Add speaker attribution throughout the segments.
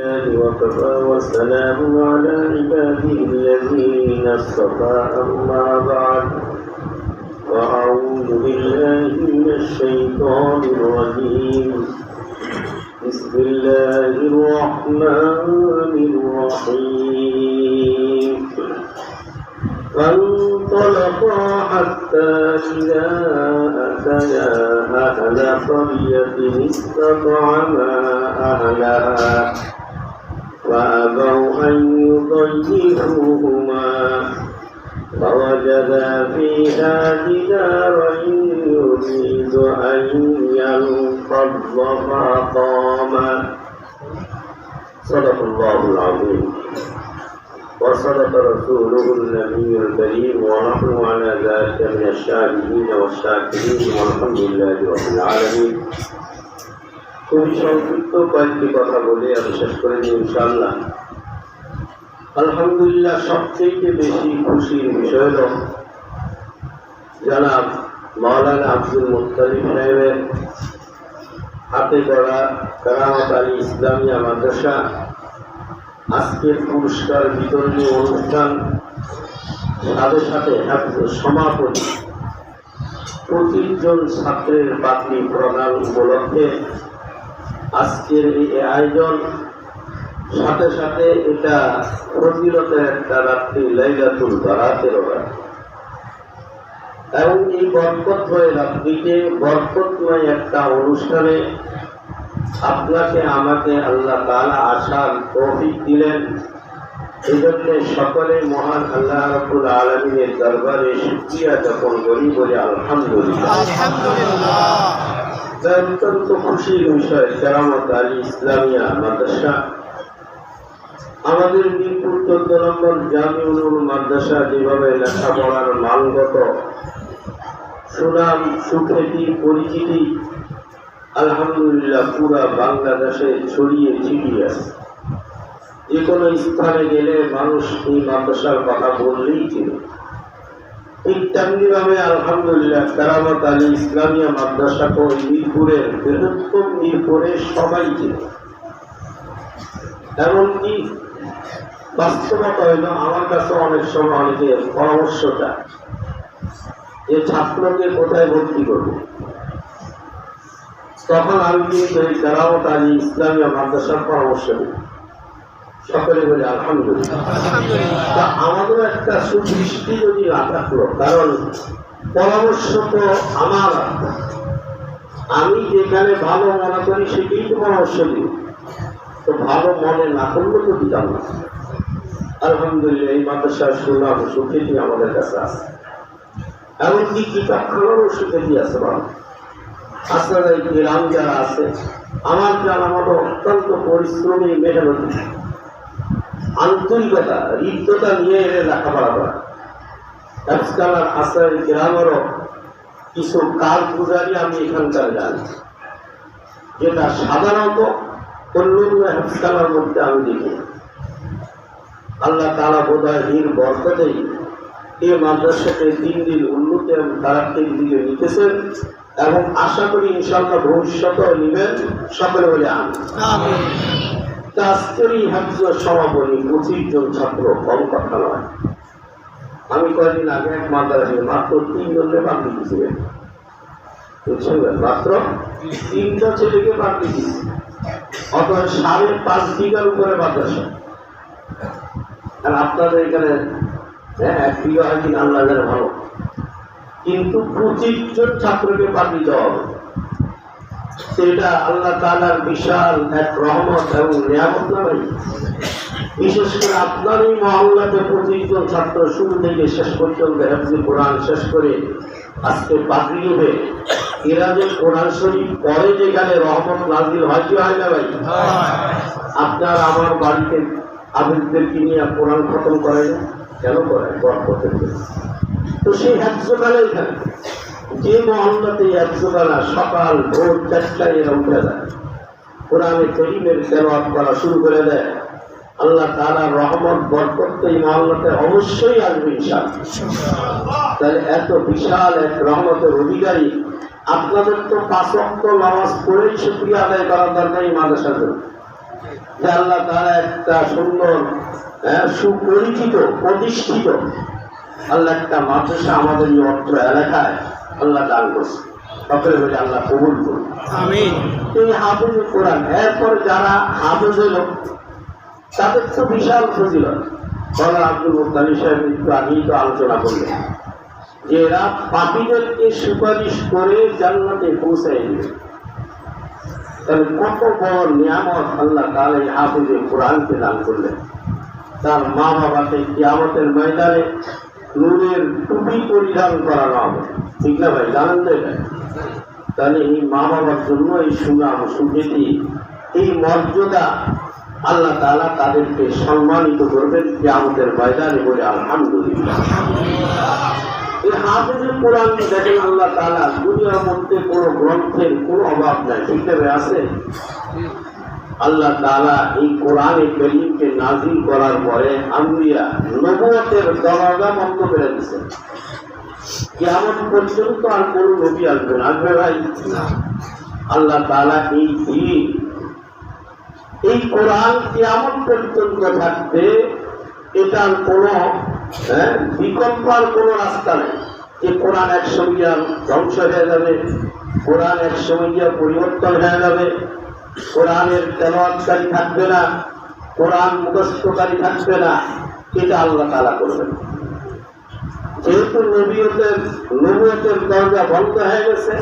Speaker 1: وكفى وسلام على عباده الذين اصطفى أما بعد وأعوذ بالله من الشيطان الرجيم بسم الله الرحمن الرحيم فانطلقا حتى إذا أتيا أهل قرية استطعما أهلها فأبوا أن يضيفوهما فوجدا فيها جدارا يريد أن ينقض فقام. صدق الله العظيم وصدق رسوله النبي الكريم ونحن على ذلك من الشاهدين والشاكرين والحمد لله رب العالمين. খুবই সংক্ষিপ্ত কয়েকটি কথা বলে আমি শেষ করে দিই ইনশাআল্লাহ। আলহামদুলিল্লাহ, সবচেয়ে বেশি খুশির বিষয় হল জনাব মাওলানা আব্দুল মুত্তালিব সাহেবের হাতে গড়া কারামত আলী ইসলামিয়া মাদ্রাসা আজকের পুরস্কার বিতরণী অনুষ্ঠান সাথে সাথে সমাপনী 25 জন ছাত্রের পাত্রী প্রদান উপলক্ষে আজকের এই আয়োজন, সাথে সাথে এটা ফজিলতের একটা রাত্রি লাইলাতুল বারাতের রাত এবং এই বরকতময় রাত্রিতে বরকতময় একটা অনুষ্ঠানে আপনাকে আমাকে আল্লাহ তাআলা আসার তৌফিক দিলেন। এই জন্য সকলে মহান আল্লাহ রাব্বুল আলামিনের দরবারে শুকরিয়া জ্ঞাপন করি, বলি আলহামদুলিল্লাহ। অত্যন্ত খুশির বিষয় কারামত আলী ইসলামিয়া মাদ্রাসা আমাদের মিরপুর 14 নম্বর জামিউল মাদ্রাসা যেভাবে লেখাপড়ার মানগত সুনাম সুখ্যাতি পরিচিতি আলহামদুলিল্লাহ পুরা বাংলাদেশে ছড়িয়ে ছিটিয়ে আছে। যে কোনো স্থানে গেলে মানুষ এই মাদ্রাসার কথা বললেই ছিল। ঠিক তেমনিভাবে আলহামদুলিল্লাহ কারামত আলী ইসলামিয়া মাদ্রাসাকে মিরপুরের বৃহত্তম মিরপুরে সবাই ছিল। এমনকি বাস্তবতা হইল আমার কাছে অনেক সময় অনেকে পরামর্শ চায় যে ছাত্রকে কোথায় ভর্তি করবে। তখন আমি কিন্তু এই কারামত আলী ইসলামিয়া মাদ্রাসার পরামর্শ দিই, সকলে বলে আলহামদুলিল্লাহ। তা আমাদের একটা সুদৃষ্টি যদি না থাকলো, কারণ পরামর্শ তো আমার, আমি যেখানে ভালো মনে করি সেটাই তো পরামর্শ দিই। তো ভালো মনে না করলে তো দিতাম না। আলহামদুলিল্লাহ এই মাদ্রাসার সুনাম সুখ্যাতি আমাদের কাছে আছে, এমনকি কিতাবখানারও সুখ্যাতি আছে। ভালো আপনারা এই গ্রাম যারা আছে, আমার জানা মতো অত্যন্ত পরিশ্রমী, মেহনতি, আন্তরিকতা, হৃদ্যতা নিয়ে লেখাপড়া করা। আজকাল আসার গ্রামেরও কিছু কাজ গুজারি আমি এখানকার জানি, যেটা সাধারণত অন্যান্য হাসপাতালের মধ্যে আমি দেখি। আল্লাহ তাআলা বোধহয় এর বরকতেই এই মাদ্রাসাকে দিন দিন উন্নতি এবং তারাক্কির দিকে নিতেছেন এবং আশা করি ইনশাআল্লাহ ভবিষ্যতেও নিবেন। সকলে বলে আমিন। আজকের এই হাফিজ সমাপনী 25 জন ছাত্র কম কথা নয়। আমি কয়েকদিন আগে এক মাদ্রাসায় মাত্র 3 জনকে বাদ দিয়েছিলেন, বুঝছেন, মাত্র 3টা ছেলেকে বাদ দিয়েছি। অথবা 5.5 বিঘার উপরে মাদ্রাসা। আর আপনাদের এখানে 1 বিঘা হয় কিনা আল্লাহ জানে ভালো, কিন্তু 25 জন ছাত্রকে বাদ দিতে হবে। সেটা আল্লাহ তাআলার বিশাল এক রহমত এবং নিয়ামত না ভাই। বিশেষ করে আপনার এই মহল্লাতে 25 জন ছাত্র শুরু থেকে শেষ পর্যন্ত হিফজ কোরআন শেষ করে আজকে পাগড়ি হবে। এরা যে কোরআন শরীফ পরে যেখানে রহমত নাজিল হয় কি হয় না ভাই? আপনার আমার বাড়িতে আবেদদেরকে নিয়ে কোরআন খতম করে না কেন? করে বরকতের জন্য। তো সেই হিফজখানা এখানে যে মহল্লাতে হিফজখানা সকাল ভোর 4টায় এরা উঠে যায়, কোরআনে কারীমের তেলাওয়াত করা শুরু করে দেয়। আল্লাহ তাআলার রহমত বরকত এই মহল্লাতে অবশ্যই আসবে ইনশাআল্লাহ। তাহলে এত বিশাল এক রহমতের অধিকারী আপনাদের তো 5 ওয়াক্ত নামাজ পড়েই শুকরিয়া আদায় করার দরকার এই মাদ্রাসার জন্য। যে আল্লাহ তাআলা একটা সুন্দর সুপরিচিত প্রতিষ্ঠিত আল্লাহ একটা মাদ্রাসা আমাদের এই অত্র এলাকায় আল্লাহ দান করছে। সকলে বলে আল্লাহ কবুল করুন, আমিন। তিনি হাফেজুল কোরআন, এরপর যারা হাফেজ হলো তাদের তো বিশাল ফজিলত। মওলানা আব্দুল মুত্তালিব সাহেব একটু আগেই তো আলোচনা করলেন যে এরা পাপীদেরকে সুপারিশ করে জান্নাতে পৌঁছায় দিবে। তাহলে কত বড় নিয়ামত আল্লাহ তাআলা এই হাফেজুল কোরআনকে দান করলেন। তার মা বাবাকে কিয়ামতের ময়দানে নূরের টুপি পরিধান করানো হবে, ঠিক না ভাই? জানেন তো এটা? তাহলে এই মা বাবার জন্য এই সুনাম সুখ্যাতি এই মর্যাদা আল্লাহ তাআলা তাদেরকে সম্মানিত করবেন কিয়ামতের ময়দানে, বলে আলহামদুলিল্লাহ। এই হাফেজুল কোরআন দেখেন আল্লাহ তাআলা দুনিয়ার মধ্যে কোনো গ্রন্থের কোনো অভাব নাই, ঠিক আছে? আল্লাহ তাআলা এই কোরআনে কারীমকে নাযিল করার পরে আম্বিয়া নবুয়তের দরজা বন্ধ করে দিয়েছেন। কিয়ামত পর্যন্ত আর কোন নবী আসবে না, আসবে ভাই? আল্লাহ তাআলা এই দিন এই কোরআন কিয়ামত পর্যন্ত থাকবে, এটার কোন বিকল্পের কোন রাস্তা নেই যে কোরআন একসঙ্গে ধ্বংস হয়ে যাবে, কোরআন একসঙ্গে পরিবর্তন হয়ে যাবে, কোরআনের তেলাওয়াতকারী থাকবে না, কোরআন মুখস্থকারী থাকবে না। এটা আল্লাহ তাআলা করবেন। যেহেতু নবুয়তের দরজা বন্ধ হয়ে গেছে,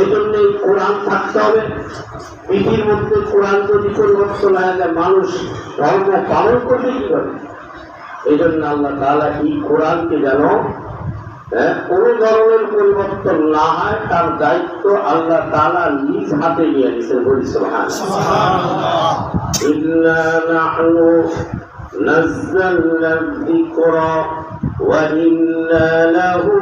Speaker 1: এই জন্য কোরআন থাকতে হবে। পৃথিবীর মধ্যে কোরআন যদি পরিবর্তন হয়ে যায়, মানুষ ধর্ম পালন করবে কি করে? এই জন্য আল্লাহ তাআলা এই কোরআনকে যেন কোন ধরনের পরিবর্তন না হয় তার দায়িত্ব আল্লাহ তাআলা নিজ হাতে নিয়ে নিয়েছেন। বলি সুবহানাল্লাহ। ইন্না নাহনু নাযালনা যিকরা ওয়া ইন্না লাহু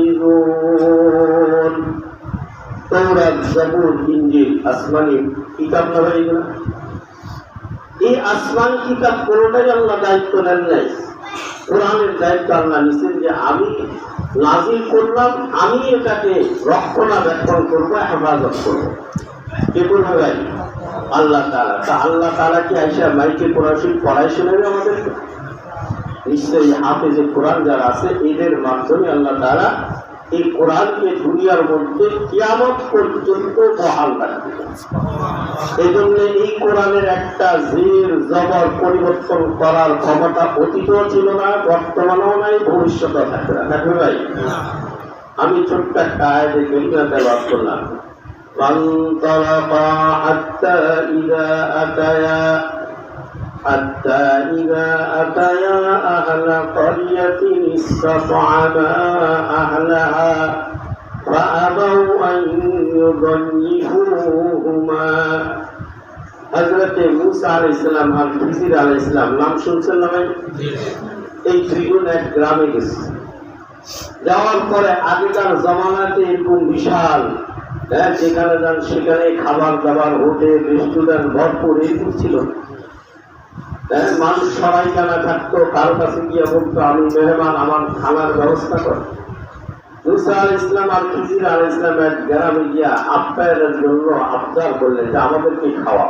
Speaker 1: লাহাফিজুন। তাওরাত, জাবুর, ইনজিল আসমানি কিতাব না ভাই? এই আসমানি কিতাব কোনটাই আল্লাহ দায়িত্ব নেন নাই। কোরআনের দায়িত্ব আল্লাহ নিছেন যে আমি নাযিল করলাম, আমি এটাকে রক্ষণাবেক্ষণ করবো, হেফাজত করবো। কে করবে ভাই? আল্লাহ তাআলা। তা আল্লাহ তাআলা কি আইসা মাইকে পড়াই শোনাবে আমাদেরকে? নিশ্চয়ই হাফেজে কোরআন যারা আছে এদের মাধ্যমে আল্লাহ তাআলা এই কোরআনকে দুনিয়ার মধ্যে কিয়ামত পর্যন্ত বহাল রাখবে। এই জন্য এই কোরআনের একটা জের জবর পরিবর্তন করার ক্ষমতা অতীতও ছিল না, বর্তমানেও নাই, ভবিষ্যতেও থাকবে না। থাকবে ভাই? আমি ছোট্ট একটা আয়াতে কারিমা তেলাওয়াত করলাম। فانطلقا حتى إذا أتيا أهل قرية استطعما أهلها فأبوا أن يضيفوهما। হযরত মুসা আলাইহিস সালাম আর খিজির আলাইহিস সালাম নাম শুনছেন না ভাই? এই দুইজন এক গ্রামে গেছে। যাওয়ার পরে আগেকার জমানাতে এরকম বিশাল যেখানে যান সেখানে খাবার দাবার, হোটেল, রেস্টুরেন্ট ভরপুর এরকম ছিল। মানুষ সবাই জানা থাকতো, কারো কাছে গিয়ে বলতো আমি মেহমান, আমার খানার ব্যবস্থা কর। মুসা আলাইহিস সালাম আর খিজির আলাইহিস সালাম এক গ্রামে গিয়া আপ্যায়নের জন্য আবদার করলেন যে আমাদেরকে খাওয়া।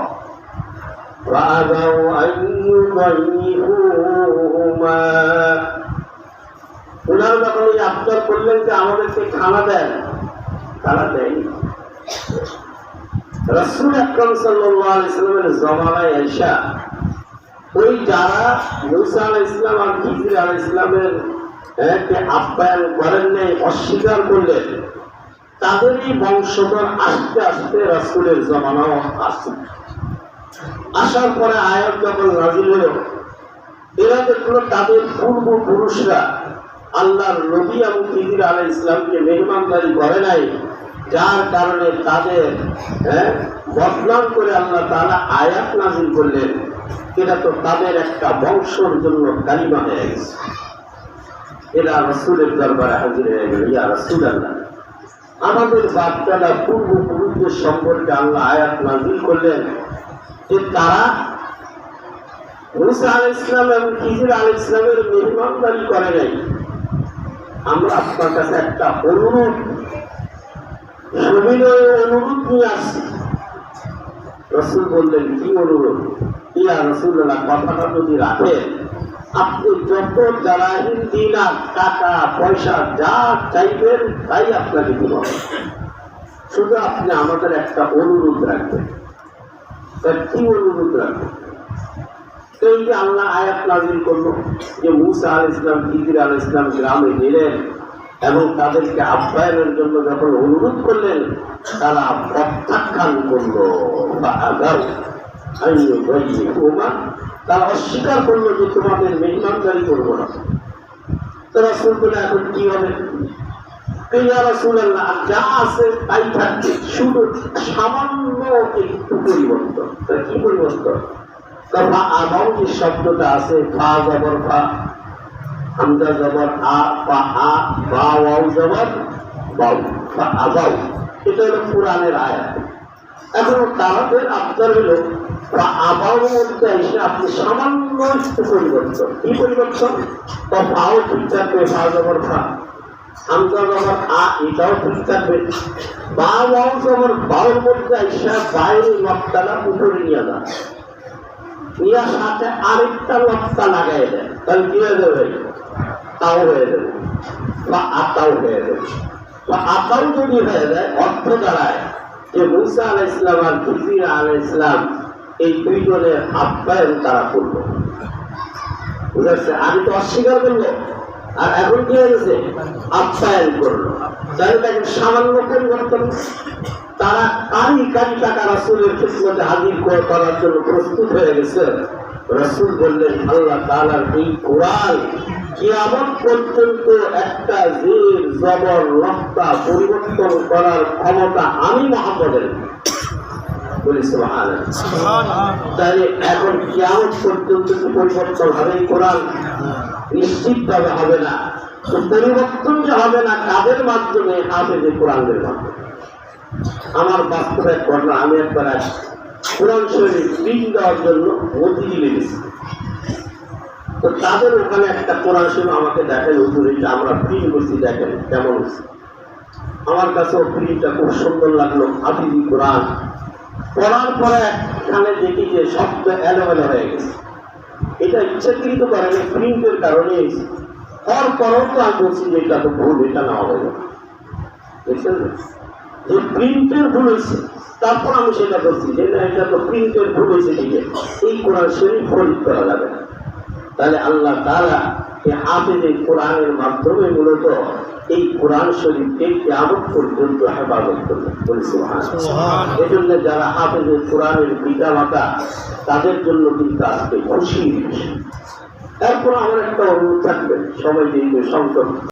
Speaker 1: ওনারা যখন এই আবদার করলেন যে আমাদেরকে খানা দেন, তারা দেয়নি। রাসূল আকরাম সাল্লাল্লাহু আলাইহি ওয়াসাল্লামের জমানায় আয়েশা ওই যারা মুসা আলাইহিস সালাম আর খিজির আলাইহিস সালামের আপ্যায়ন করেন নাই, অস্বীকার করলেন, তাদেরই বংশধর আস্তে আস্তে রাসূলের জমানাও আসছে। আসার পরে আয়াত যখন নাযিল হলো, এরা দেখলো তাদের পূর্বপুরুষরা আল্লাহর নবী এবং খিজির আলাইহিস সালামকে মেহমানদারি করে নাই, যার কারণে তাদের বদনাম করে আল্লাহ তাআলা আয়াত নাযিল করলেন। এটা তো তাদের একটা বংশের জন্য কালিমা হয়ে গেছে। এরা রাসূলের দরবারে হাজির হয়ে গেল, ইয়া রাসূলুল্লাহ, আমাদের বাপ-দাদা পূর্বপুরুষদের সম্পর্কে আল্লাহ আয়াত নাযিল করলেন যে তারা মুসা আলাইহিস সালাম এবং খিজির আলাইহিস সালামের মেহমানদারি করে নাই। আমরা আপনার কাছে একটা অনুরোধ, সবিনয় অনুরোধ নিয়ে আসছি, রাসূল বললেন, কি অনুরোধ? ইয়া রাসূলুল্লাহ, কথাটা যদি রাখেন, আপনি যত দারাহিম দিনার, টাকা পয়সা যা চাইবেন তাই আপনাকে দিব, শুধু আপনি আমাদের একটা অনুরোধ রাখবেন। কি অনুরোধ রাখবেন? এই যে আল্লাহ আয়াত নাযিল করলো যে মুসা আলাইহিস সালাম, খিজির আলাইহিস সালাম গ্রামে গেলেন এবং তাদেরকে আপ্যায়নের জন্য যখন অনুরোধ করলেন, তারা প্রত্যাখ্যান করলো, তারা অস্বীকার করলো যে তোমাদের মেহমানদারি করবো না। তো রাসূল বলে, এখন কি হবে? ইয়া রাসূলুল্লাহ, যা আছে তাই থাকবে, শুধু সামান্য একটু পরিবর্তন। কি পরিবর্তন? আবাউ যে শব্দটা আছে, ফা জবর ফা, হামজা জবর আ, ফা আ, বা ওয়াও জবর বাউ, ফা আবাউ, এটা হলো কোরআনের আয়াত। এখন তাদের আপনার হলো ফা আবাউর মধ্যে এসে আপনি সামান্য একটু পরিবর্তন। কি পরিবর্তন? তো ফাও ঠিক থাকবে, ফা জবর ফা, হামজা জবর আ, এটাও ঠিক থাকবে, বা ওয়াও জবর বাউর মধ্যে এসে বাইরে লক্তাটা উপরে নিয়ে যান, ইয়ার সাথে আরেকটা লক্তা লাগাই দেয়, তাহলে কি হয়ে যাবে? তাও হয়ে যাবে, বা আতাও হয়ে যাবে। বা আতাও যদি হয়ে যায়, অর্থ দাঁড়ায় যে মুসা আলাইহিস সালাম আর খিজির আলাইহিস সালাম এই দুইজনের আপ্যায়ন তারা করলো। বুঝাচ্ছে? আগে তো অস্বীকার করলো, আর এখন কি হয়েছে? আপ্যায়ন করলো। তাহলে তাকে সামান্য পরিবর্তন। তারা কারি কারি টাকা রাসূলের খিদমতে হাজির করার জন্য প্রস্তুত হয়ে গেছে। রাসূল বললেন, আল্লাহ তাআলার এই কোরআন কিয়ামত পর্যন্ত একটা জের জবর লক্তা পরিবর্তন করার ক্ষমতা আমি মুহাম্মদের। বলি সুবহানাল্লাহ। তাই এখন কিয়ামত পর্যন্ত কি পরিবর্তন হবে এই কোরআন? নিশ্চিতভাবে হবে না। তো পরিবর্তন যে হবে না কাদের মাধ্যমে? হাফেজে কোরআনের মাধ্যমে। আমার বাস্তব এক ঘটনা, আমি একবার কোরআন শরীফ প্রিন্ট দেওয়ার জন্য মতিঝিলে গেছি। তো তাদের ওখানে একটা কোরআন শরীফ আমাকে দেখেন, হুজুর এটা আমরা প্রিন্ট করছি, দেখেন কেমন হচ্ছে। আমার কাছেও প্রিন্টটা খুব সুন্দর লাগলো, হাফিজি কোরআন। পড়ার পরে এখানে দেখি যে শব্দ এলোমেলো হয়ে গেছে। এটা ইচ্ছাকৃত করেনি, প্রিন্টের কারণে হওয়ার পরেও তো আমি বলছি যে এটা তো ভুল, এটা না হবে না। দেখছেন যে প্রিন্টের ভুল হয়েছে, তারপর আমি সেটা বলছি যে না, এটা তো প্রিন্টের ভুল হয়েছে, দিকে এই কোরআন শরীফ খরিদ করা যাবে না। তাহলে আল্লাহ তাআলা এই হাফেজে কোরআনের মাধ্যমে মূলত এই কোরআন শরীফকে কিয়ামত পর্যন্ত হেফাজত করবে। বলি সুবহানাল্লাহ। এজন্য যারা হাফেজে কোরআনের পিতা মাতা, তাদের জন্য কিন্তু আজকে খুশির বিষয়। এরপর আমার একটা অনুরোধ থাকবে, সবাই দিয়ে সংকট